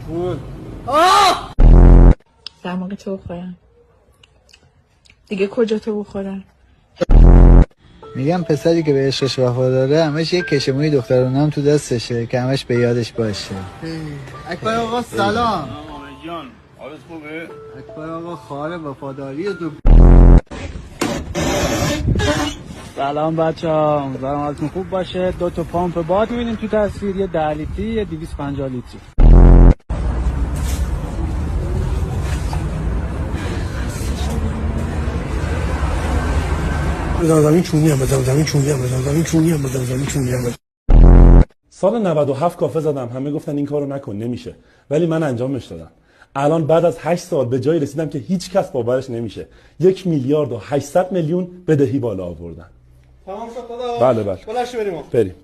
پول. دماغ تو بخورن دیگه کجا تو بخورن. میگم پسری که به عشقش وفا داره همش یک کشموی دخترونه هم تو دستشه که همش به یادش باشه. اکبر آقا سلام. جان حالت خوبه؟ اکبر آقا خواهر وفاداری تو. سلام بچه‌ها، امیدوارم حالتون خوب باشه. 2 تا پامپ باد می‌بینیم تو تصویر، یه 10 لیتری، یه 250 لیتری. سال 97 کافه زدم، همه گفتن این کارو نکن نمیشه، ولی من انجامش دادم. الان بعد از 8 سال به جایی رسیدم که هیچ کس باورش نمیشه. 1 میلیارد و 800 میلیون بدهی بالا آوردن. تمام شد دادا. بله. بلش بریم. بریم.